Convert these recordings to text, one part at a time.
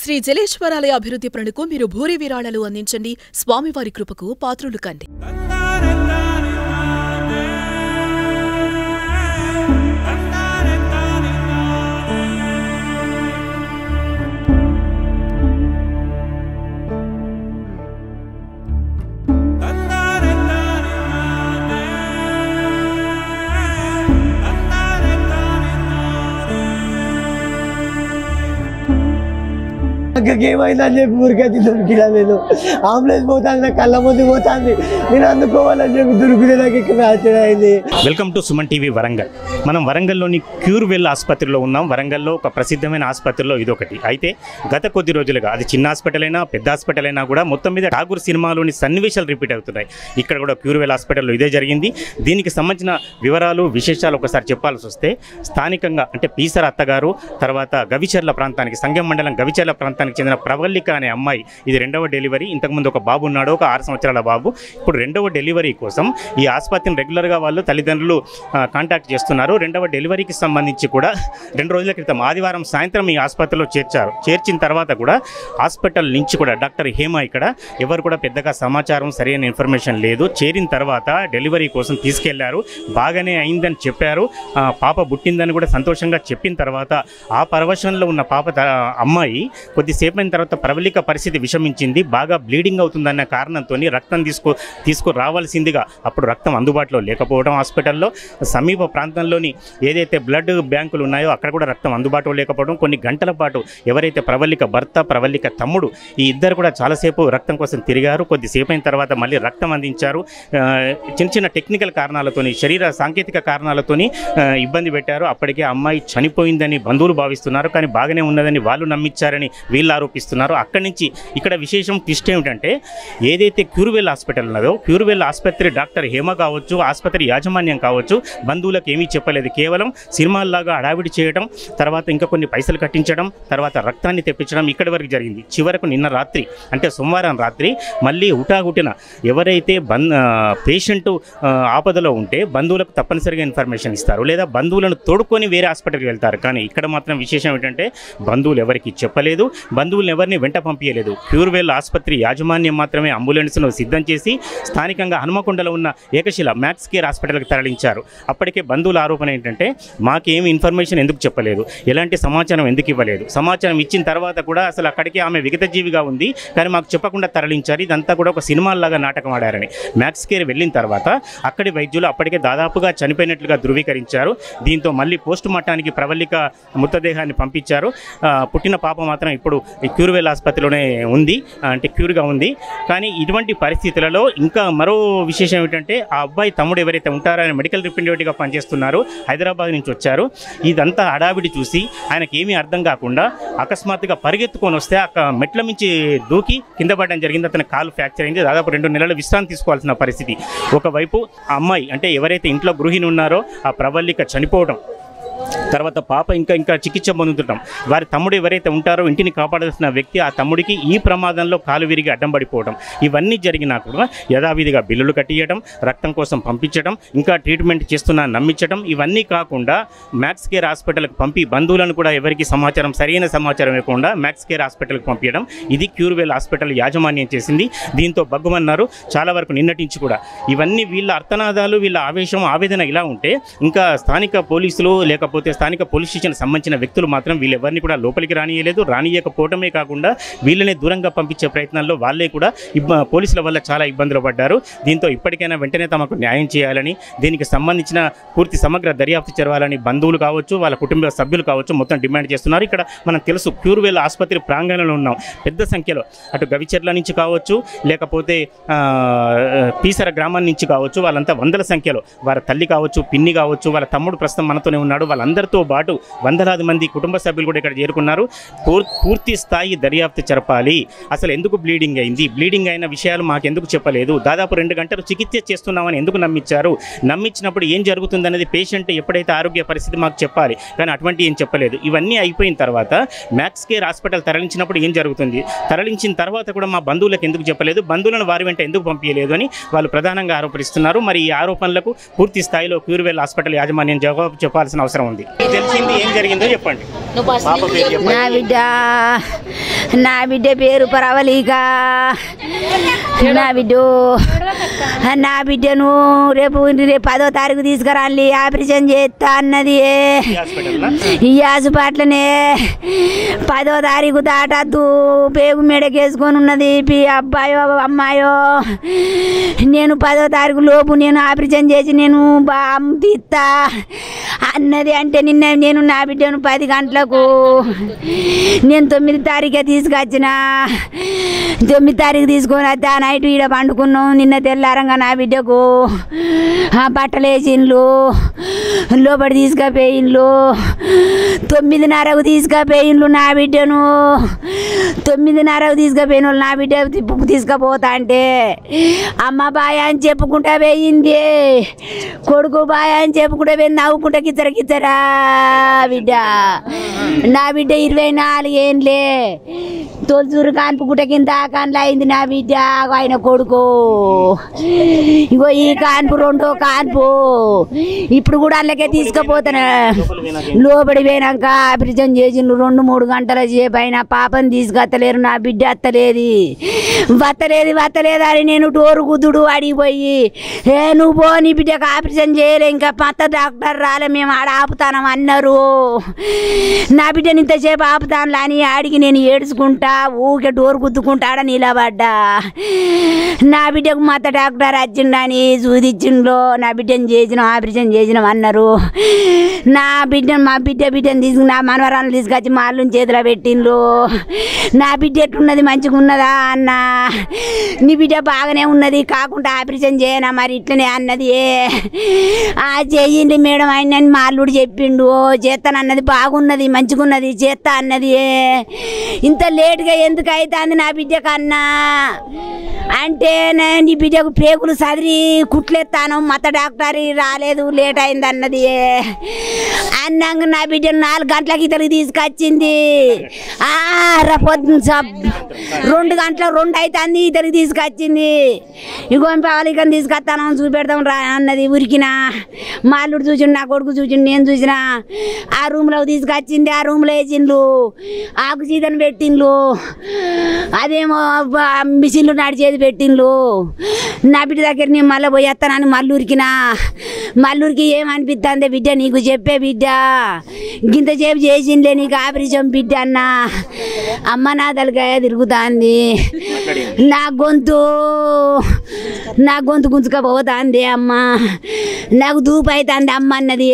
శ్రీ జలేశ్వరాలయ అభివృద్ధి పనులకు మీరు భూరి విరాళాలు అందించండి. స్వామివారి కృపకు పాత్రులు కండి. ఏమైందని చెప్పి ఊరికైతే దొరికినా నేను అంబులెన్స్ పోతాను నా కళ్ళ ముందు పోతాంది నేను అందుకోవాలని చెప్పి దొరికితే నాకు ఇక్కడ ఆశ్చర్యం అయింది. Welcome to Suman TV Warangal. మనం వరంగల్లోని క్యూర్వెల్ ఆసుపత్రిలో ఉన్నాం. వరంగల్లో ఒక ప్రసిద్ధమైన ఆసుపత్రిలో ఇదొకటి. అయితే గత కొద్ది రోజులుగా అది చిన్న హాస్పిటల్ అయినా పెద్ద హాస్పిటల్ అయినా కూడా మొత్తం మీద ఠాగూర్ సినిమాలోని సన్నివేశాలు రిపీట్ అవుతున్నాయి. ఇక్కడ కూడా క్యూర్వెల్ హాస్పిటల్లో ఇదే జరిగింది. దీనికి సంబంధించిన వివరాలు విశేషాలు ఒకసారి చెప్పాల్సి వస్తే స్థానికంగా అంటే పీసర అత్తగారు తర్వాత గవిచర్ల ప్రాంతానికి సంగం మండలం గవిచర్ల ప్రాంతానికి చెందిన ప్రవల్లిక అనే అమ్మాయి ఇది రెండవ డెలివరీ. ఇంతకుముందు ఒక బాబు ఉన్నాడు, ఒక 6 సంవత్సరాల బాబు. ఇప్పుడు రెండవ డెలివరీ కోసం ఈ ఆసుపత్రిని రెగ్యులర్గా వాళ్ళు తల్లిదండ్రులు కాంటాక్ట్ చేస్తున్నారు. రెండవ డెలివరీకి సంబంధించి కూడా 2 రోజుల క్రితం ఆదివారం సాయంత్రం ఈ ఆసుపత్రిలో చేర్చారు. చేర్చిన తర్వాత కూడా హాస్పిటల్ నుంచి కూడా డాక్టర్ హేమ ఇక్కడ ఎవరు కూడా పెద్దగా సమాచారం సరైన ఇన్ఫర్మేషన్ లేదు. చేరిన తర్వాత డెలివరీ కోసం తీసుకెళ్లారు. బాగానే అయిందని చెప్పారు. పాప పుట్టిందని కూడా సంతోషంగా చెప్పిన తర్వాత ఆ పరవశంలో ఉన్న అమ్మాయి కొద్దిసేపు అయిన తర్వాత ప్రవళిక పరిస్థితి విషమించింది. బాగా బ్లీడింగ్ అవుతుందన్న కారణంతో రక్తం తీసుకురావాల్సిందిగా అప్పుడు రక్తం అందుబాటులో లేకపోవడం హాస్పిటల్లో సమీప ప్రాంతంలోని ఏదైతే బ్లడ్ బ్యాంకులు ఉన్నాయో అక్కడ కూడా రక్తం అందుబాటులో లేకపోవడం, కొన్ని గంటల పాటు ఎవరైతే ప్రవళిక భర్త ప్రవళిక తమ్ముడు ఈ ఇద్దరు కూడా చాలాసేపు రక్తం కోసం తిరిగారు. కొద్దిసేపు అయిన తర్వాత మళ్ళీ రక్తం అందించారు. చిన్న చిన్న టెక్నికల్ కారణాలతోని శరీర సాంకేతిక కారణాలతోని ఇబ్బంది పెట్టారు. అప్పటికే అమ్మాయి చనిపోయిందని బంధువులు భావిస్తున్నారు, కానీ బాగానే ఉన్నదని వాళ్ళు నమ్మించారని వీళ్ళు ఆరోపిస్తున్నారు. అక్కడి నుంచి ఇక్కడ విశేషం ట్విస్ట్ ఏమిటంటే ఏదైతే క్యూర్వెల్ హాస్పిటల్ ఉన్నదో క్యూర్వెల్ ఆసుపత్రి డాక్టర్ హేమ కావచ్చు, ఆసుపత్రి యాజమాన్యం కావచ్చు, బంధువులకు ఏమీ చెప్పలేదు. కేవలం సినిమాల్లాగా హడావిడి చేయడం, తర్వాత ఇంకా కొన్ని పైసలు కట్టించడం, తర్వాత రక్తాన్ని తెప్పించడం ఇక్కడి వరకు జరిగింది. చివరకు నిన్న రాత్రి అంటే సోమవారం రాత్రి మళ్ళీ హుటాహుటిన ఎవరైతే పేషెంట్ ఆపదలో ఉంటే బంధువులకు తప్పనిసరిగా ఇన్ఫర్మేషన్ ఇస్తారు, లేదా బంధువులను తోడుకొని వేరే హాస్పిటల్కి వెళ్తారు. కానీ ఇక్కడ మాత్రం విశేషం ఏంటంటే బంధువులు ఎవరికి చెప్పలేదు, బంధువులను ఎవరిని వెంట పంపించలేదు. క్యూర్వెల్ ఆసుపత్రి యాజమాన్యం మాత్రమే అంబులెన్స్ను సిద్ధం చేసి స్థానికంగా హనుమకొండలో ఉన్న ఏకశిల మ్యాక్స్ కేర్ హాస్పిటల్కి తరలించారు. అప్పటికే బంధువుల ఆరోపణ ఏంటంటే మాకేమి ఇన్ఫర్మేషన్ ఎందుకు చెప్పలేదు, ఎలాంటి సమాచారం ఎందుకు ఇవ్వలేదు, సమాచారం ఇచ్చిన తర్వాత కూడా అసలు అక్కడికి ఆమె విగతజీవిగా ఉంది కానీ మాకు చెప్పకుండా తరలించారు, ఇదంతా కూడా ఒక సినిమాల్లాగా నాటకం ఆడారని మ్యాక్స్ కేర్ వెళ్ళిన తర్వాత అక్కడి వైద్యులు అప్పటికే దాదాపుగా చనిపోయినట్లుగా ధృవీకరించారు. దీంతో మళ్ళీ పోస్ట్ మార్టానికి ప్రవళిక మృతదేహాన్ని పంపించారు. పుట్టిన పాప మాత్రం ఇప్పుడు ఈ క్యూర్వెల్ ఆసుపత్రిలోనే ఉంది, అంటే క్యూర్గా ఉంది. కానీ ఇటువంటి పరిస్థితులలో ఇంకా మరో విశేషం ఏమిటంటే ఆ అబ్బాయి తమ్ముడు ఎవరైతే ఉంటారో ఆయన మెడికల్ రిప్రజెంటేటివ్గా పనిచేస్తున్నారు, హైదరాబాద్ నుంచి వచ్చారు. ఇదంతా హడావిడి చూసి ఆయనకి ఏమీ అర్థం కాకుండా అకస్మాత్తుగా పరిగెత్తుకొని వస్తే మెట్ల మించి దూకి కింద పడడం జరిగింది. అతని కాలు ఫ్రాక్చర్ అయింది. దాదాపు 2 నెలలు విశ్రాంతి తీసుకోవాల్సిన పరిస్థితి. ఒకవైపు ఆ అమ్మాయి అంటే ఎవరైతే ఇంట్లో గృహిణి ఉన్నారో ఆ ప్రవళిక చనిపోవడం, తర్వాత పాప ఇంకా చికిత్స పొందుతుంటాం. వారి తమ్ముడు ఎవరైతే ఉంటారో ఇంటిని కాపాడాల్సిన వ్యక్తి ఆ తమ్ముడికి ఈ ప్రమాదంలో కాలు విరిగి అడ్డం పడిపోవడం, ఇవన్నీ జరిగినా కూడా యథావిధిగా బిల్లులు కట్టియడం, రక్తం కోసం పంపించడం, ఇంకా ట్రీట్మెంట్ చేస్తున్నా నమ్మించడం, ఇవన్నీ కాకుండా మ్యాక్స్ కేర్ హాస్పిటల్కి పంపి బంధువులను కూడా ఎవరికి సరైన సమాచారం ఇవ్వకుండా మ్యాక్స్ కేర్ హాస్పిటల్కి పంపించడం ఇది క్యూర్వెల్ హాస్పిటల్ యాజమాన్యం చేసింది. దీంతో బగ్గుమన్నారు చాలా వరకు నిన్నటించి కూడా. ఇవన్నీ వీళ్ళ అర్థనాదాలు, వీళ్ళ ఆవేదన ఇలా ఉంటే ఇంకా స్థానిక పోలీసులు లేకపోతే స్థానిక పోలీస్ స్టేషన్ సంబంధించిన వ్యక్తులు మాత్రం వీళ్ళెవరిని కూడా లోపలికి రానియకపోవటమే కాకుండా వీళ్ళని దూరంగా పంపించే ప్రయత్నాల్లో వాళ్ళే కూడా పోలీసుల వల్ల చాలా ఇబ్బందులు పడ్డారు. దీంతో ఇప్పటికైనా వెంటనే తమకు న్యాయం చేయాలని, దీనికి సంబంధించిన పూర్తి సమగ్ర దర్యాప్తు జరగాలని బంధువులు కావచ్చు, వాళ్ళ కుటుంబ సభ్యులు కావచ్చు మొత్తం డిమాండ్ చేస్తున్నారు. ఇక్కడ మనం తెలుసు క్యూర్వెల్ ఆసుపత్రి ప్రాంగణంలో ఉన్నాం. పెద్ద సంఖ్యలో అటు గవిచర్ల నుంచి కావచ్చు, లేకపోతే పీసర గ్రామం నుంచి కావచ్చు, వాళ్ళంతా వందల సంఖ్యలో వారి తల్లి కావచ్చు, పిన్ని కావచ్చు, వాళ్ళ తమ్ముడు ప్రస్తుతం మనతోనే ఉన్నాడు, వాళ్ళందరితో పాటు వందలాది మంది కుటుంబ సభ్యులు కూడా ఇక్కడ చేరుకున్నారు. పూర్తి స్థాయి దర్యాప్తు జరపాలి. అసలు ఎందుకు బ్లీడింగ్ అయింది, బ్లీడింగ్ అయిన విషయాలు మాకెందుకు చెప్పలేదు, దాదాపు 2 గంటలు చికిత్స చేస్తున్నామని ఎందుకు నమ్మించారు, నమ్మించినప్పుడు ఏం జరుగుతుందనేది పేషెంట్ ఎప్పుడైతే ఆరోగ్య పరిస్థితి మాకు చెప్పాలి, కానీ అటువంటి ఏం చెప్పలేదు. ఇవన్నీ అయిపోయిన తర్వాత మ్యాక్స్ కేర్ హాస్పిటల్ తరలించినప్పుడు ఏం జరుగుతుంది, తరలించిన తర్వాత కూడా మా బంధువులకు ఎందుకు చెప్పలేదు, బంధువులను వారి వెంట ఎందుకు పంపించలేదు అని వాళ్ళు ప్రధానంగా ఆరోపిస్తున్నారు. మరి ఈ ఆరోపణలకు పూర్తి స్థాయిలో క్యూర్వెల్ హాస్పిటల్ యాజమాన్యం జవాబు చెప్పాల్సిన అవసరం ఉంది. తెలిసింది ఏం జరిగిందో చెప్పండి. పాప పేరు చెప్పండి. నా బిడ్డ పేరు పరవలిక. నా బిడ్డను రేపు 10వ తారీఖు తీసుకురాలి, ఆపరేషన్ చేస్తా అన్నది. ఈ హాస్పిటల్నే 10వ తారీఖు దాటద్దు, పేగు మెడకేసుకొని ఉన్నది. అబ్బాయో అమ్మాయో నేను 10వ తారీఖు లోపు నేను ఆపరేషన్ చేసి నేను తీస్తా అన్నది. అంటే నేను నా బిడ్డను 10 గంటలకు నేను 9 తారీఖే తీసుకొచ్చిన. 9 తారీఖు తీసుకొని వస్తే ఆ నైట్ ఈడ పండుకున్నాం. నిన్న తెల్లారంగా నా బిడ్డకు బట్టలు వేసిండ్లు, లోపలి తీసుకుపోయిండ్లు. 9:30కు తీసుకుపోయిండ్లు నా బిడ్డను. 9:30కు తీసుకుపోయిన వాళ్ళు నా బిడ్డ తీసుకుపోతా అంటే అమ్మ బాయ్ అని చెప్పుకుంటా పోయింది, కొడుకు బాయ్ అని చెప్పుకుంటా పోయింది. నవ్వుకుంటా కిచ్చరా బిడ్డ. నా బిడ్డ 24 ఏండ్లే. తొలచూరు కాన్పు గుట్ట కింద కాన్లు అయింది నా బిడ్డ. ఆయన కొడుకు ఇగో ఈ కాన్పు 2వ కాన్పు. ఇప్పుడు కూడా అందుకే తీసుకుపోతాను. లోబడి పోయినాక ఆపరేషన్ చేసిండ్రు. 2-3 గంటల సేపు అయినా పాపని తీసుకొత్తలేరు. నా బిడ్డ వత్తలేదు అని నేను డోరు కుదుడు అడిగిపోయి, నువ్వు పో, నీ బిడ్డకు ఆపరేషన్ చేయలే, ఇంకా పత్త డాక్టర్ రాలే, మేము ఆడ ఆపుతానం అన్నారు. నా బిడ్డని ఇంతసేపు ఆపుతాను అని ఆడికి నేను ఏడ్చుకుంటా ఊకే డోరు గుద్దుకుంటా ఆడ నిలబడ్డా. నా బిడ్డకు మత డాక్టర్ వచ్చిండని చూదిచ్చిండ్లో. నా బిడ్డను చేసినాం, ఆపరేషన్ చేసినాం అన్నారు. మా బిడ్డని తీసుకుని నా మనవరాలను తీసుకొచ్చి మా అల్లుని చేతిలో పెట్టిండ్రు. నా బిడ్డ ఎట్లున్నది, మంచిగా ఉన్నదా అన్న. నీ బిడ్డ బాగానే ఉన్నది, కాకుండా ఆపరేషన్ చేయనా మరి ఇట్లనే అన్నది. చేయండి మేడం ఆయన మా అల్లుడు చెప్పిండు. చేస్తానన్నది, బాగున్నది, మంచిగా ఉన్నది, చేస్తా అన్నది. ఇంత లేటుగా ఎందుకు అవుతుంది నా బిడ్డ కన్నా అంటే, నీ బిడ్డకు పేగులు సదిరి కుట్లెత్తాను, మత డాక్టర్ రాలేదు, లేట్ అయింది అన్నది. అన్నాక నా బిడ్డ 4 గంటలకి ఇతనికి తీసుకొచ్చింది. 2 గంటల 2 అవుతుంది ఇతనికి తీసుకొచ్చింది. ఇగో పవలికని తీసుకొస్తాను చూపెడతాం రా అన్నది. ఉరికినా మా అల్లుడు చూసిండు, నా కొడుకు చూసిండు, నేను చూసిన. ఆ రూమ్లోకి తీసుకొచ్చింది. ఆ రూమ్లో వేసిండ్రు, ఆకు సీతను పెట్టిండ్రు, అదేమో మిషన్లు నడిచేది పెట్టిండ్రు. నా బిడ్డ దగ్గర నేను మళ్ళీ పోయి వస్తానని మల్లూరికినా. మల్లూరికి ఏమనిపిస్తుంది బిడ్డ, నీకు చెప్పే బిడ్డ గింతసేపు చేసిండే నీకు ఆపరేషన్ బిడ్డ అన్న. అమ్మ నా తలకాయ తిరుగుతుంది, నా గొంతు గుంజుకపోతుంది అమ్మ, నాకు దూపు అవుతుంది అమ్మ అన్నది.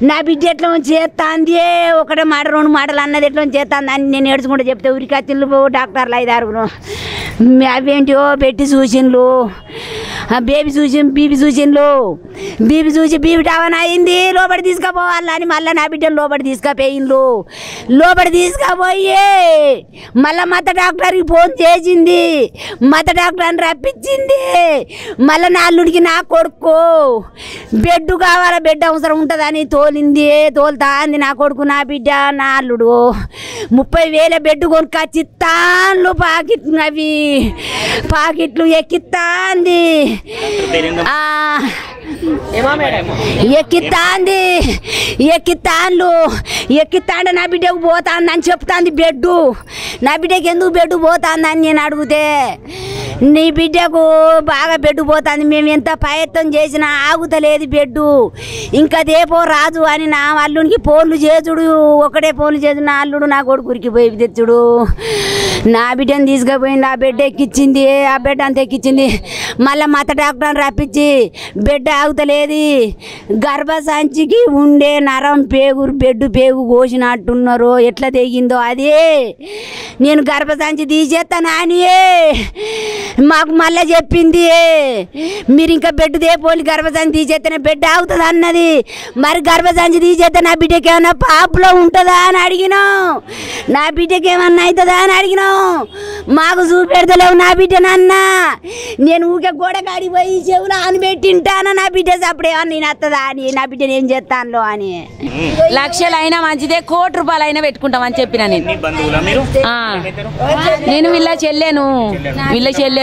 నా బిడ్డ ఎట్లా చేస్తుంది, 1 మాట 2 మాటలు అన్నది ఎట్లా చేస్తుంది అని నేను ఏడ్చుకుంటూ చెప్తే ఉరికి వచ్చిండ్రు డాక్టర్లు 5-6. అవేంటివో పెట్టి చూసిండ్రు. బీపీ చూసిండ్రు. బీపీ చూసి బీపీ టవన్ అయింది, లోపలి తీసుకుపోవాలని మళ్ళీ నా బిడ్డను లోపలి తీసుకుపోయిండ్రు. లోపలి తీసుకుపోయి మళ్ళీ మత డాక్టర్కి ఫోన్ చేసింది. మత డాక్టర్ని రప్పించింది. మళ్ళీ నా అల్లుడికి నా కొడుకు బెడ్ కావాలా, బెడ్ అవసరం ఉంటుందని తోలుతా అంది నా కొడుకు. నా బిడ్డ నా అల్లుడు 30,000 బెడ్ కొనుక్కొచ్చి తాన్లు పాకెట్లు ఎక్కిస్తాంది. ఎక్కిస్తాండు నా బిడ్డకు పోతాంది అని చెప్తాంది బెడ్డు. నా బిడ్డకి ఎందుకు బెడ్డు పోతాందని నేను అడిగితే, నీ బిడ్డకు బాగా బెడ్డు పోతుంది, మేము ఎంత ప్రయత్నం చేసినా ఆగుతలేదు బెడ్డు, ఇంకా దేపో రాజు అని నా అల్లునికి ఫోన్లు చేసుడు. ఒకటే ఫోన్లు చేసి నా అల్లుడు నా కొడుకురికి పోయి తెచ్చుడు. నా బిడ్డను తీసుకుపోయింది. ఆ బెడ్ ఎక్కించింది, ఆ బెడ్ అంతా ఎక్కించింది. మళ్ళీ మత డాక్టర్ని రప్పించి బెడ్ ఆగుతలేదు. గర్భసంచికి ఉండే నరం బెడ్ పేగు కోసినట్టున్నారు. ఎట్లా తెగిందో అదే. నేను గర్భసంచి తీసేస్తాను అని మాకు మళ్ళీ చెప్పింది. మీరు ఇంకా బెడ్ దేపోలి గర్భసంచి తీసేస్తేనే బెడ్ ఆగుతుంది అన్నది. మరి గర్భసంచి తీసేస్తే నా బిడ్డకి ఏమన్నా పాపలో ఉంటుందా అని అడిగినాం. నా బిడ్డకి ఏమన్నా అవుతుందా అని అడిగినాం. మాకు చూపెడతలేవు నా బిడ్డనన్న నేను ఊకే గోడ కాడికి పోయి చెవులు ఆనబెట్టింటాను నా బిడ్డ అప్పుడేమన్నా నేను వస్తుందా అని నా బిడ్డను ఏం చేస్తాను అని లక్షలు అయినా మంచిదే కోటి రూపాయలు అయినా పెట్టుకుంటామని చెప్పిన నేను వీళ్ళ చెల్లేను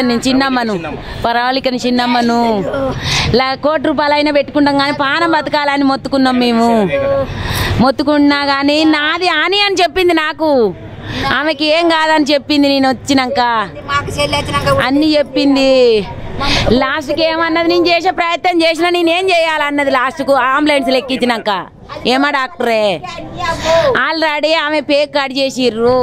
నేను చిన్నమ్మను పరావళికని చిన్నమ్మను కోటి రూపాయలు అయినా పెట్టుకుంటాం కానీ పానం బతకాలని మొత్తుకున్నాం మేము మొత్తుకున్నా కానీ నాది అని అని చెప్పింది నాకు ఆమెకి ఏం కాదని చెప్పింది నేను వచ్చినాక అన్నీ చెప్పింది లాస్ట్కి ఏమన్నది నేను చేసే ప్రయత్నం చేసినా నేనేం చేయాలన్నది లాస్ట్కు అంబులెన్స్ ఎక్కించినాక ఏమా డాక్టరే ఆల్రెడీ ఆమె పేక్ కట్ చేసిర్రు.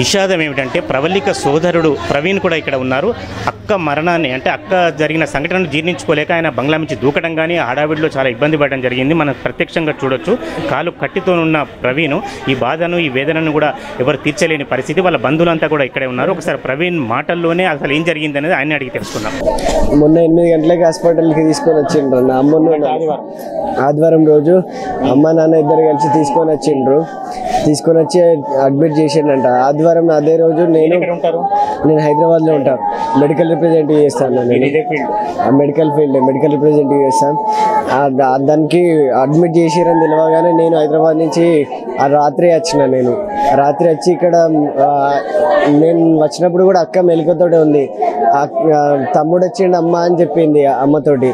విషాదం ఏమిటంటే ప్రవళిక సోదరుడు ప్రవీణ్ కూడా ఇక్కడ ఉన్నారు. అక్క మరణాన్ని అంటే అక్క జరిగిన సంఘటనను జీర్ణించుకోలేక ఆయన బంగ్లా నుంచి దూకడం కానీ హడావిడిలో చాలా ఇబ్బంది పడడం జరిగింది. మనం ప్రత్యక్షంగా చూడొచ్చు. కాలు కట్టితోనున్న ప్రవీణ్ ఈ బాధను ఈ వేదనను కూడా ఎవరు తీర్చలేని పరిస్థితి. వాళ్ళ బంధువులంతా కూడా ఇక్కడే ఉన్నారు. ఒకసారి ప్రవీణ్ మాటల్లోనే అసలు ఏం జరిగింది అనేది ఆయన అడిగి తెలుసుకుందాం. మొన్న 8 గంటలకి హాస్పిటల్కి తీసుకొని వచ్చిండ్రు. నా అమ్మను ఆదివారం రోజు అమ్మ నాన్న ఇద్దరు కలిసి తీసుకొని వచ్చి అడ్మిట్ చేసిండంట. ఆదివారం అదే రోజు నేను హైదరాబాద్లో ఉంటాను. మెడికల్ రిప్రజెంటేటివ్ చేస్తాను. నేను మెడికల్ రిప్రజెంటేటివ్ చేస్తాను. దానికి అడ్మిట్ చేసిరని తెలియగానే నేను హైదరాబాద్ నుంచి రాత్రి వచ్చిన. నేను రాత్రి వచ్చి ఇక్కడ నేను వచ్చినప్పుడు కూడా అక్క మెలకువతోటే ఉంది. తమ్ముడు వచ్చిండు అమ్మ అని చెప్పింది అమ్మతోటి.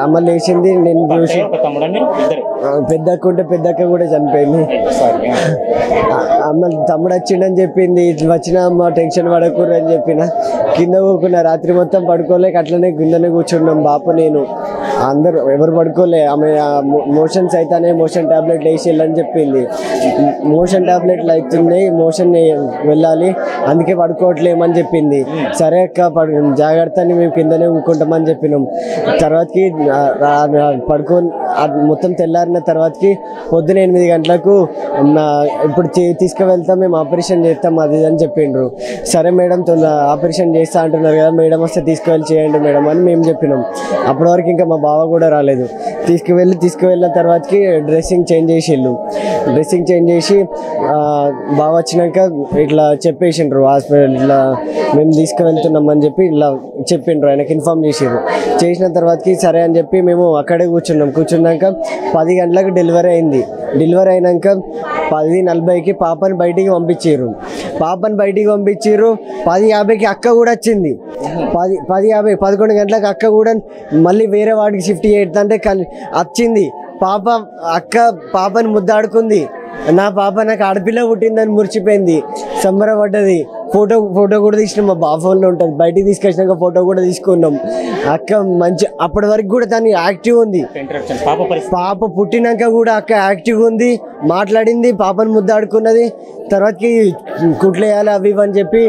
అమ్మ లేచింది. నేను చూసి పెద్దక్క కూడా చనిపోయింది. అమ్మ తమ్ముడు వచ్చిండని చెప్పింది. వచ్చిన అమ్మ టెన్షన్ పడకూడదు అని చెప్పిన. కింద కూకున్నా. రాత్రి మొత్తం పడుకోలేక అట్లనే కిందనే కూర్చున్నాం బాపు నేను. అందరు ఎవరు పడుకోలే. ఆమె మోషన్స్ అయితేనే మోషన్ టాబ్లెట్లు వేసేయాలని చెప్పింది. మోషన్ టాబ్లెట్లు అవుతున్నాయి, మోషన్ వెళ్ళాలి, అందుకే పడుకోవట్లేమని చెప్పింది. సరే అక్క జాగ్రత్త అని మేము కిందనే ఊకుంటామని చెప్పినాం. తర్వాతకి పడుకొని మొత్తం తెల్లారిన తర్వాతకి పొద్దున 8 గంటలకు ఇప్పుడు తీసుకువెళ్తాం, మేము ఆపరేషన్ చేస్తాం అది అని చెప్పిండ్రు. సరే మేడం ఆపరేషన్ చేస్తా అంటున్నారు కదా, మేడం వస్తే తీసుకువెళ్ళి చేయండి మేడం అని మేము చెప్పినాం. అప్పటి వరకు ఇంకా మా బావ కూడా రాలేదు. తీసుకువెళ్ళిన తర్వాతకి డ్రెస్సింగ్ చేంజ్ చేసి బావ వచ్చినాక ఇట్లా చెప్పేసిండ్రు హాస్పిటల్ ఇట్లా మేము తీసుకువెళ్తున్నామని చెప్పి ఇట్లా చెప్పిండ్రు. ఆయనకి ఇన్ఫామ్ చేసిన తర్వాతకి సరే అని చెప్పి మేము అక్కడే కూర్చున్నాక 10 గంటలకు డెలివరీ అయింది. డెలివరీ అయినాక 10:40కి పాపని బయటికి పంపించారు. 10:50కి అక్క కూడా వచ్చింది. 10:50 11 గంటలకు అక్క కూడా మళ్ళీ వేరే వాడికి షిఫ్ట్ చేద్దంటే వచ్చింది. అక్క పాపని ముద్దాడుకుంది. నా పాప నాకు ఆడపిల్ల పుట్టిందని మురిచిపోయింది, సంబరపడ్డది. ఫోటో కూడా తీసినాం. మా బాబు ఫోన్లో ఉంటుంది. బయటికి తీసుకొచ్చినాక ఫోటో కూడా తీసుకున్నాం. అక్క మంచి అప్పటి వరకు కూడా తను యాక్టివ్ ఉంది. పాప పుట్టినాక కూడా అక్క యాక్టివ్ ఉంది, మాట్లాడింది, పాపను ముద్దాడుకున్నది. తర్వాతకి కుట్లేయాలి అవి ఇవి అని చెప్పి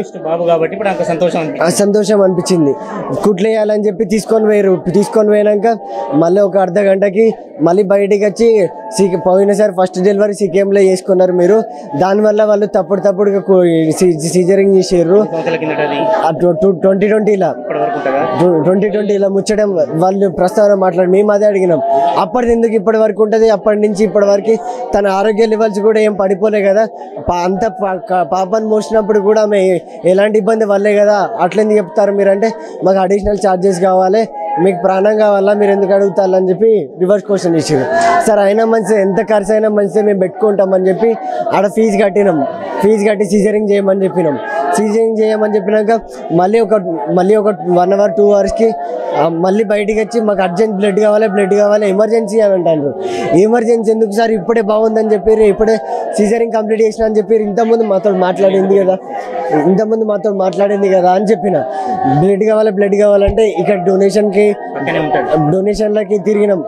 సంతోషం అనిపించింది. కుట్లేయాలని చెప్పి తీసుకొని పోయినాక మళ్ళీ ఒక అర్ధ గంటకి మళ్ళీ బయటికి వచ్చి పోయినసారి ఫస్ట్ డెలివరీ సీకేఎంలో చేసుకున్నారు మీరు, దానివల్ల వాళ్ళు తప్పుడుగా సీజరింగ్ చేసారు. 2020లో ముచ్చడం వాళ్ళు ప్రస్తావన మాట్లాడి మేము అదే అడిగినాం. అప్పటి ఎందుకు ఇప్పటి వరకు ఉంటుంది, అప్పటి నుంచి ఇప్పటి వరకు తన ఆరోగ్య లెవెల్స్ కూడా ఏం పడిపోలే కదా, అంత పాపను మోసినప్పుడు కూడా ఎలాంటి ఇబ్బంది వల్లే కదా, అట్లెందుకు చెప్తారు మీరు అంటే మాకు అడిషనల్ ఛార్జెస్ కావాలి, మీకు ప్రాణం కావాలా, మీరు ఎందుకు అడుగుతారని చెప్పి రివర్స్ క్వశ్చన్ ఇచ్చారు. సార్ అయినా మంచిది, ఎంత ఖర్చు అయినా మంచిదే, మేము పెట్టుకుంటామని చెప్పి ఆడ ఫీజు కట్టి సీజరింగ్ చేయమని చెప్పినాం. సీజరింగ్ చేయమని చెప్పినాక మళ్ళీ ఒక 1 అవర్ 2 అవర్స్కి మళ్ళీ బయటికి వచ్చి మాకు అర్జెంట్ బ్లడ్ కావాలి ఎమర్జెన్సీ అని అంటారు. ఎమర్జెన్సీ ఎందుకు సార్, ఇప్పుడే బాగుందని చెప్పారు, ఇప్పుడే సీజరింగ్ కంప్లీట్ చేసిన అని చెప్పారు. ఇంతకుముందు మాతో మాట్లాడింది కదా అని చెప్పిన. బ్లడ్ కావాలంటే ఇక్కడ డొనేషన్లకి తిరిగినాం.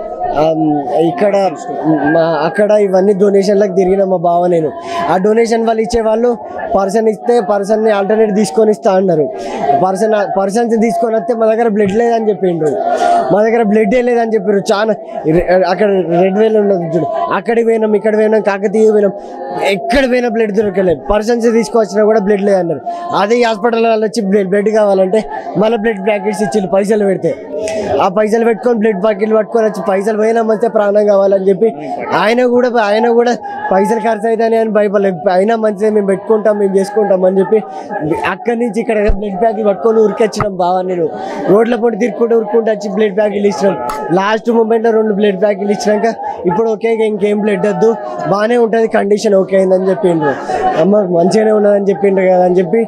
అక్కడ ఇవన్నీ డొనేషన్లకు తిరిగినాం మా బావ నేను. ఆ డొనేషన్ వాళ్ళు ఇచ్చేవాళ్ళు పర్సన్ ఇస్తే పర్సన్ని ఆల్టర్నేట్ తీసుకొని ఇస్తా అన్నారు. పర్సన్స్ తీసుకొని వస్తే మా దగ్గర బ్లడ్ లేదని చెప్పిండ్రు. మా దగ్గర బ్లడ్డే లేదని చెప్పారు. చాలా అక్కడ రెడ్ వేల్ ఉన్నది చూడు, అక్కడికి పోయినాం, ఇక్కడ పోయినాం, కాకతీయ పోయినాం, ఎక్కడ పోయినా బ్లడ్ దొరకలేదు. పర్సన్స్ తీసుకొచ్చినా కూడా బ్లడ్ లేదన్నారు. అదే హాస్పిటల్ వాళ్ళు వచ్చి బ్లడ్ కావాలంటే మళ్ళీ బ్లడ్ ప్యాకెట్స్ ఇచ్చి పైసలు పెడితే ఆ పైసలు పెట్టుకొని బ్లడ్ ప్యాకెట్లు పట్టుకొని వచ్చి పైసలు పోయినా మంచిగా ప్రాణం కావాలని చెప్పి ఆయన కూడా పైసలు ఖర్చు అవుతాయని అని భయపడలేదు. అయినా మంచిగా మేము పెట్టుకుంటాం, మేము చేసుకుంటాం అని చెప్పి అక్కడి నుంచి ఇక్కడ బ్లడ్ ప్యాకెట్లు పట్టుకొని ఉరికొచ్చినాం బావా. నేను రోడ్ల పొడి ఉరుక్కుంటూ వచ్చి బ్లడ్ ప్యాకెట్లు ఇచ్చినాం. లాస్ట్ మూమెంట్లో 2 బ్లడ్ ప్యాకెట్లు ఇచ్చినాక ఇప్పుడు ఓకే ఇంకేం బ్లడ్ వద్దు, బాగానే ఉంటుంది, కండిషన్ ఓకే అయిందని చెప్పిండ్రు. అమ్మ మంచిగానే ఉన్నదని చెప్పిండ్రు కదా అని చెప్పి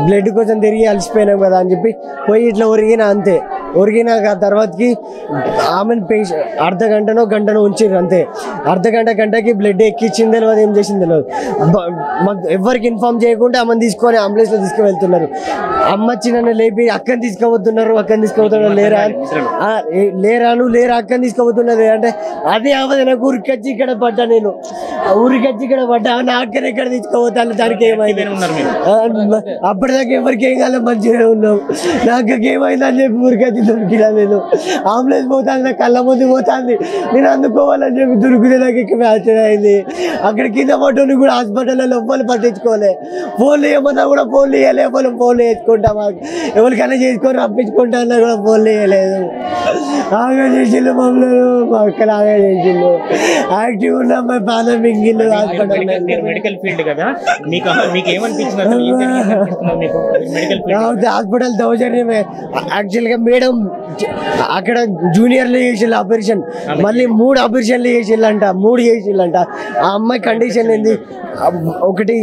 బ్లడ్ కోసం తిరిగి అలసిపోయినాం కదా అని చెప్పి పోయి ఇట్లా ఒరిగిన అంతే. ఒరిగినాక తర్వాతకి ఆమెను అర్ధగంటనో గంటనో ఉంచిర్రు అంతే. గంటకి బ్లడ్ ఎక్కిచ్చింది తెలియదు, ఏం చేసింది తెలియదు. మాకు ఎవరికి ఇన్ఫార్మ్ చేయకుండా ఆమెను తీసుకొని అంబులెన్స్లో తీసుకువెళ్తున్నారు. అమ్మ చిన్న లేపి అక్కని తీసుకుపోతున్నారు, లేరా అక్కని తీసుకుపోతున్నది అంటే అదే అవదు. నాకు ఊరికొచ్చి ఇక్కడ పడ్డా, నేను ఊరికొచ్చి ఇక్కడ పడ్డా, నా అక్కని ఎక్కడ తీసుకోపోతాను, దానికి ఏమైంది అప్పటిదాకా ఎవరికి ఏం కాలే మంచిగా ఉన్నాం. నాకు ఏమైందని చెప్పి ఊరికొచ్చి దొరికినా నేను. అంబులెన్స్ పోతాను, నా కళ్ళ ముందు పోతుంది, నేను అందుకోవాలని చెప్పి దొరికితే నాకు ఇక్కడ ఆశ్చర్యం అయింది. అక్కడ కింద పట్టుని కూడా హాస్పిటల్లో లోపల పట్టించుకోలే, ఫోన్లు ఏమన్నా కూడా ఫోన్లు వేయలే, ఫోన్లు వేసుకుంటా మాకు ఎవరికైనా చేసుకొని రప్పించుకుంటా అన్నా కూడా ఫోన్లు వేయలేదు. ఆగా చేసిండు మమ్మల్ని, మా అక్కడ ఆగా చేసిండు. యాక్టివ్ ఉన్న అమ్మాయి పాన మింగిళ్ళు హాస్పిటల్. హాస్పిటల్ దౌర్జన్యమే. యాక్చువల్గా మేడం అక్కడ జూనియర్లు చేసిళ్ళు ఆపరేషన్, మళ్ళీ 3 ఆపరేషన్లు చేసిళ్ళంట, 3 చేసిళ్ళంట. ఆ అమ్మాయి కండిషన్ ఏంది, ఒకటి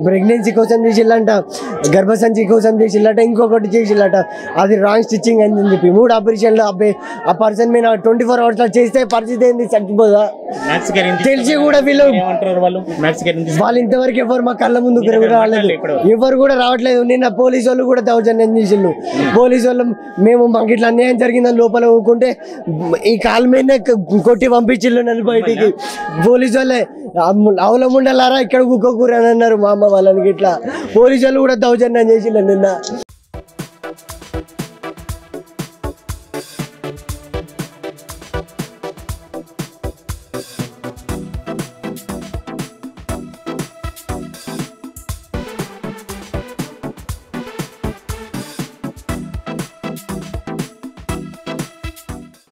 ప్రెగ్నెన్సీ కోసం చేసిళ్ళంట, గర్భసంచి కోసం చేసిళ్ళట, ఇంకొకటి చేసిళ్ళట. అది రాంగ్ స్టిచ్చింగ్ అని చెప్పి 3 ఆపరేషన్లు. అబ్బాయి ఆ పర్సన్ మీద 24 hours చేస్తే పరిస్థితి ఏంది, చచ్చిపోదా? తెలిసి కూడా వాళ్ళు ఇంతవరకు ఎవరు మా కళ్ళ ముందుకు రాలేదు, ఎవరు కూడా రావట్లేదు. నిన్న పోలీసు వాళ్ళు కూడా దౌర్జన్యం చేసిళ్ళు. పోలీసు వాళ్ళు మేము మాకు ఇట్లా అన్యాయం జరిగిందని లోపల ఊరుకుంటే ఈ కాలు మీదనే కొట్టి పంపించిళ్ళు నన్ను బయటికి. పోలీసు వాళ్ళే అవలముండలారా ఇక్కడ కుక్కకూర అని అన్నారు మా అమ్మ వాళ్ళని. ఇట్లా పోలీసు వాళ్ళు కూడా దౌర్జన్యం చేసిళ్ళు నిన్న.